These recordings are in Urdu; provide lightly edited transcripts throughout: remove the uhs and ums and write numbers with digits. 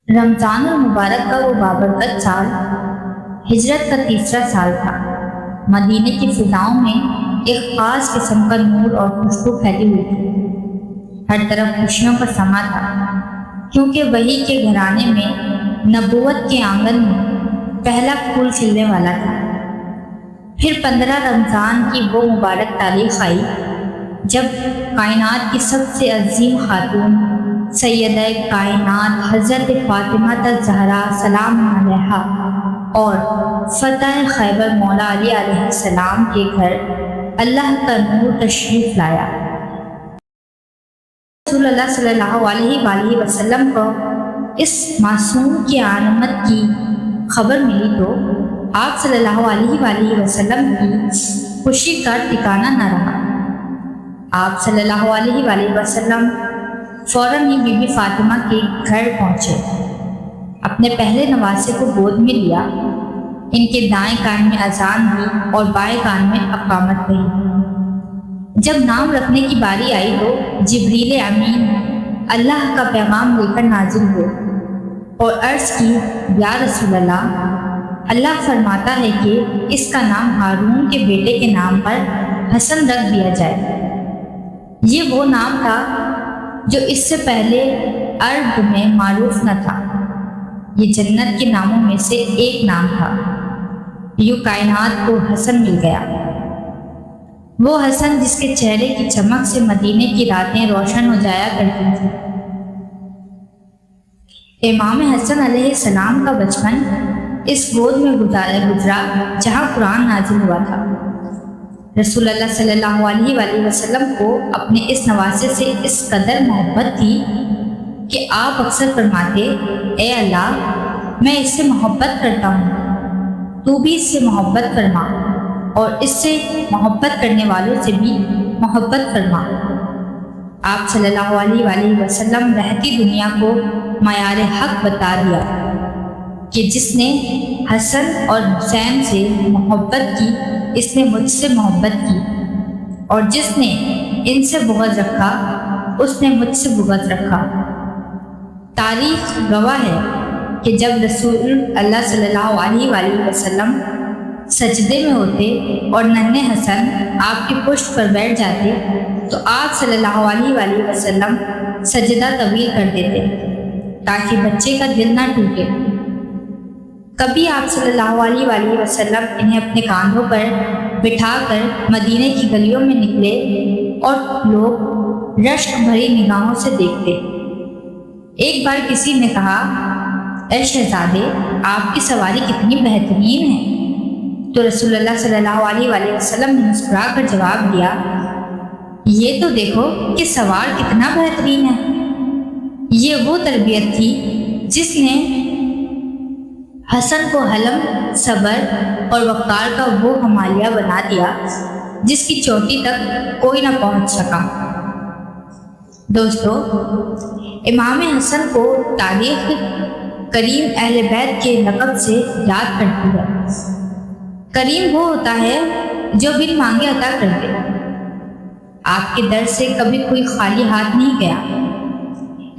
رمضان المبارک کا وہ بابرکت سال ہجرت کا تیسرا سال تھا۔ مدینے کی فضاؤں میں ایک خاص قسم کا نور اور خوشبو پھیلی ہوئی تھی۔ ہر طرف خوشیوں کا سما تھا، کیونکہ وہی کے گھرانے میں نبوت کے آنگن میں پہلا پھول کھلنے والا تھا۔ پھر 15 رمضان کی وہ مبارک تاریخ آئی جب کائنات کی سب سے عظیم خاتون سیدہ کائنات حضرت فاطمہ الزہرا سلام علیہا اور فتح خیبر مولا علی علیہ السلام کے گھر اللہ کا نور تشریف لایا۔ رسول اللہ صلی اللہ علیہ وآلہ وسلم کو اس معصوم کی آمد کی خبر ملی تو آپ صلی اللہ علیہ وآلہ وسلم کی خوشی کا ٹھکانہ نہ رہا۔ آپ صلی اللہ علیہ وآلہ وسلم فوراً ہی بی بی فاطمہ کے گھر پہنچے، اپنے پہلے نواسے کو گود میں لیا، ان کے دائیں کان میں اذان دی اور بائیں کان میں اقامت ہوئی۔ جب نام رکھنے کی باری آئی تو جبریل امین اللہ کا پیغام لے کر نازل ہوئے اور عرض کی، یا رسول اللہ فرماتا ہے کہ اس کا نام ہارون کے بیٹے کے نام پر حسن رکھ دیا جائے۔ یہ وہ نام تھا جو اس سے پہلے عرب میں معروف نہ تھا۔ یہ جنت کے ناموں میں سے ایک نام تھا۔ یوں کائنات کو حسن مل گیا، وہ حسن جس کے چہرے کی چمک سے مدینے کی راتیں روشن ہو جایا کرتی تھیں۔ امام حسن علیہ السلام کا بچپن اس گود میں گزرا جہاں قرآن نازل ہوا تھا۔ رسول اللہ صلی اللہ علیہ وآلہ وسلم کو اپنے اس نواسے سے اس قدر محبت تھی کہ آپ اکثر فرماتے، اے اللہ میں اس سے محبت کرتا ہوں، تو بھی اس سے محبت فرما اور اس سے محبت کرنے والوں سے بھی محبت فرما۔ آپ صلی اللہ علیہ وآلہ وسلم رہتی دنیا کو معیار حق بتا دیا کہ جس نے حسن اور حسین سے محبت کی اس نے مجھ سے محبت کی، اور جس نے ان سے بغض رکھا اس نے مجھ سے بغض رکھا۔ تاریخ گواہ ہے کہ جب رسول اللہ صلی اللہ علیہ وآلہ وسلم سجدے میں ہوتے اور ننھے حسن آپ کی پشت پر بیٹھ جاتے تو آپ صلی اللہ علیہ وآلہ وسلم سجدہ طویل کر دیتے تاکہ بچے کا دل نہ ٹوٹے۔ کبھی آپ صلی اللہ علیہ وآلہ وسلم انہیں اپنے کاندھوں پر بٹھا کر مدینے کی گلیوں میں نکلے اور لوگ رشک بھری نگاہوں سے دیکھتے۔ ایک بار کسی نے کہا، اے شہزادے آپ کی سواری کتنی بہترین ہے، تو رسول اللہ صلی اللہ علیہ وآلہ وسلم نے مسکرا کر جواب دیا، یہ تو دیکھو کہ سوار کتنا بہترین ہے۔ یہ وہ تربیت تھی جس نے حسن کو حلم، صبر اور وقار کا وہ ہمالیہ بنا دیا جس کی چوٹی تک کوئی نہ پہنچ سکا۔ دوستو، امام حسن کو تاریخ کریم اہل بیت کے لقب سے یاد کرتی ہے۔ کریم وہ ہوتا ہے جو بن مانگے عطا کر دے۔ آپ کے در سے کبھی کوئی خالی ہاتھ نہیں گیا۔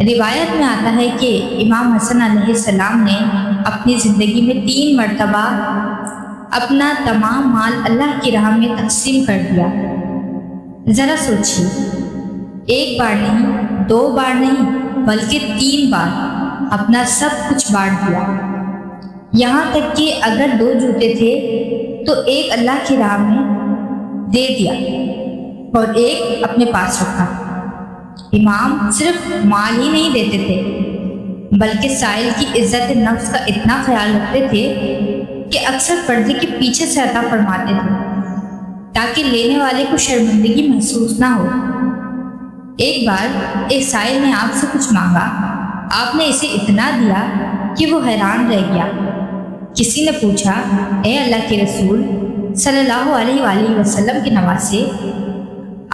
روایت میں آتا ہے کہ امام حسن علیہ السلام نے اپنی زندگی میں 3 مرتبہ اپنا تمام مال اللہ کی راہ میں تقسیم کر دیا۔ ذرا سوچیے، ایک بار نہیں، 2 بار نہیں، بلکہ 3 بار اپنا سب کچھ بانٹ دیا۔ یہاں تک کہ اگر 2 جوتے تھے تو ایک اللہ کی راہ میں دے دیا اور ایک اپنے پاس رکھا۔ امام صرف مال ہی نہیں دیتے تھے بلکہ سائل کی عزت نفس کا اتنا خیال رکھتے تھے کہ اکثر پردے کے پیچھے سے عطا فرماتے تھے تاکہ لینے والے کو شرمندگی محسوس نہ ہو۔ ایک بار ایک سائل نے آپ سے کچھ مانگا، آپ نے اسے اتنا دیا کہ وہ حیران رہ گیا۔ کسی نے پوچھا، اے اللہ کے رسول صلی اللہ علیہ وآلہ وسلم کے نواسے،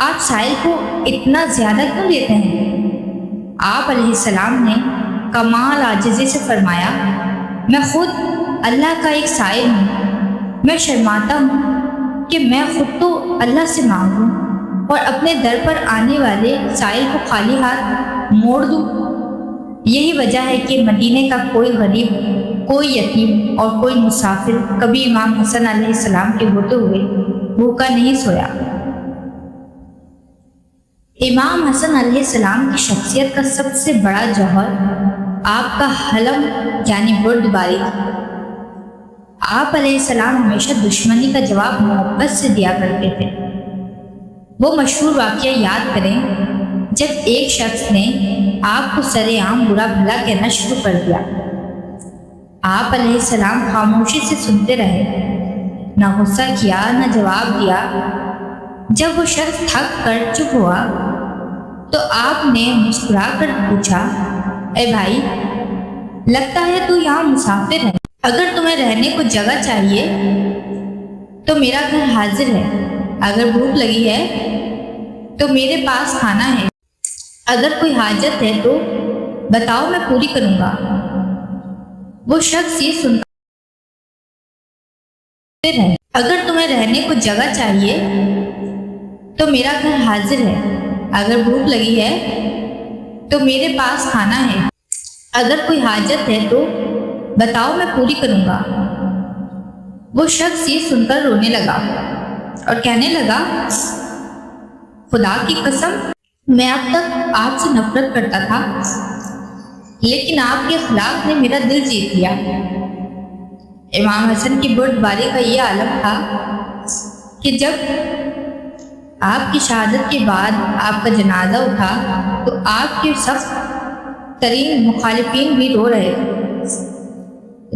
آپ سائل کو اتنا زیادہ کیوں دیتے ہیں؟ آپ علیہ السلام نے کمال عاجزی سے فرمایا، میں خود اللہ کا ایک سائل ہوں، میں شرماتا ہوں کہ میں خود تو اللہ سے مانگوں اور اپنے در پر آنے والے سائل کو خالی ہاتھ موڑ دوں۔ یہی وجہ ہے کہ مدینے کا کوئی غریب، کوئی یتیم اور کوئی مسافر کبھی امام حسن علیہ السلام کے ہوتے ہوئے بھوکا نہیں سویا۔ امام حسن علیہ السلام کی شخصیت کا سب سے بڑا جوہر آپ کا حلم یعنی بردباری تھی۔ آپ علیہ السلام ہمیشہ دشمنی کا جواب محبت سے دیا کرتے تھے۔ وہ مشہور واقعہ یاد کریں جب ایک شخص نے آپ کو سرے عام برا بھلا کہنا شروع کر دیا۔ آپ علیہ السلام خاموشی سے سنتے رہے، نہ غصہ کیا نہ جواب دیا۔ جب وہ شخص تھک کر چپ ہوا تو آپ نے مسکرا کر پوچھا، اے بھائی، لگتا ہے تو یہاں مسافر ہے، اگر تمہیں رہنے کو جگہ چاہیے تو میرا گھر حاضر ہے، اگر بھوک لگی ہے تو میرے پاس کھانا ہے، اگر کوئی حاجت ہے تو بتاؤ میں پوری کروں گا۔ وہ شخص یہ سنتا ہے، اگر تمہیں رہنے کو جگہ چاہیے تو میرا گھر حاضر ہے، اگر بھوک لگی ہے تو میرے پاس کھانا ہے، اگر کوئی حاجت ہے تو بتاؤ میں پوری کروں گا۔ وہ شخص یہ سن کر رونے لگا اور کہنے لگا، خدا کی قسم، میں اب تک آپ سے نفرت کرتا تھا، لیکن آپ کے اخلاق نے میرا دل جیت لیا۔ امام حسن کی بردباری کا یہ عالم تھا کہ جب آپ کی شہادت کے بعد آپ کا جنازہ اٹھا تو آپ کے سخت ترین مخالفین بھی رو رہے تھے۔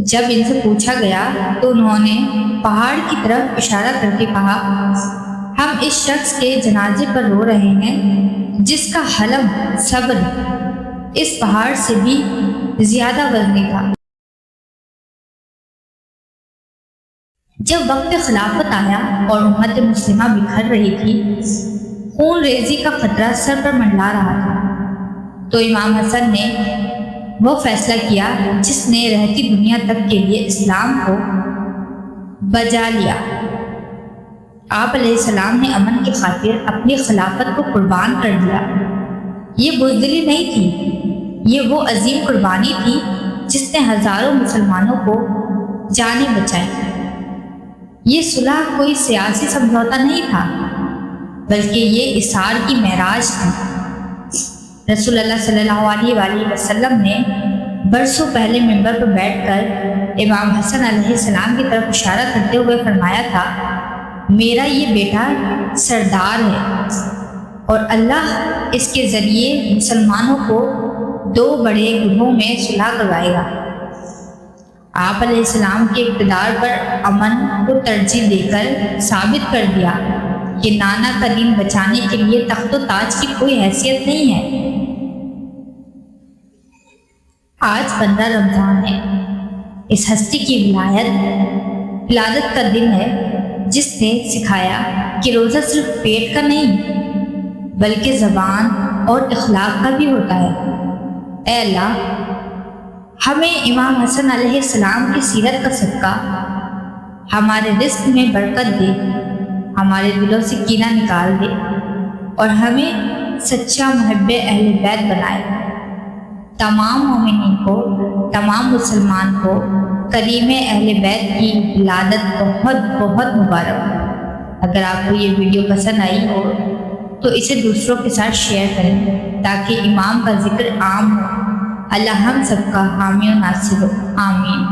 جب ان سے پوچھا گیا تو انہوں نے پہاڑ کی طرف اشارہ کر کے کہا، ہم اس شخص کے جنازے پر رو رہے ہیں جس کا حلم صبر اس پہاڑ سے بھی زیادہ وزنی تھا۔ جب وقت خلافت آیا اور امت مسلمہ بکھر رہی تھی، خون ریزی کا خطرہ سر پر منڈلا رہا تھا، تو امام حسن نے وہ فیصلہ کیا جس نے رہتی دنیا تک کے لیے اسلام کو بجا لیا۔ آپ علیہ السلام نے امن کی خاطر اپنی خلافت کو قربان کر دیا۔ یہ بزدلی نہیں تھی، یہ وہ عظیم قربانی تھی جس نے ہزاروں مسلمانوں کو جانیں بچائی۔ یہ صلح کوئی سیاسی سمجھوتا نہیں تھا، بلکہ یہ اثار کی معراج تھی۔ رسول اللہ صلی اللہ علیہ وآلہ وسلم نے برسوں پہلے منبر پر بیٹھ کر امام حسن علیہ السلام کی طرف اشارہ کرتے ہوئے فرمایا تھا، میرا یہ بیٹا سردار ہے اور اللہ اس کے ذریعے مسلمانوں کو دو بڑے گروہوں میں صلح کروائے گا۔ آپ علیہ السلام کے اقتدار پر امن کو ترجیح دے کر ثابت کر دیا کہ نانا کا دین بچانے کے لیے تخت و تاج کی کوئی حیثیت نہیں ہے۔ آج 15 رمضان ہے، اس ہستی کی ولادت کا دن ہے جس نے سکھایا کہ روزہ صرف پیٹ کا نہیں بلکہ زبان اور اخلاق کا بھی ہوتا ہے۔ اے اللہ، ہمیں امام حسن علیہ السلام کی سیرت کا صدقہ ہمارے رزق میں برکت دے، ہمارے دلوں سے کینہ نکال دے اور ہمیں سچا محب اہل بیت بنائے۔ تمام مومنین کو، تمام مسلمان کو کریم اہل بیت کی ولادت بہت بہت مبارک۔ اگر آپ کو یہ ویڈیو پسند آئی ہو تو اسے دوسروں کے ساتھ شیئر کریں تاکہ امام کا ذکر عام ہو۔ اللہ ہم سب کا حامی و ناصر ہو، آمین۔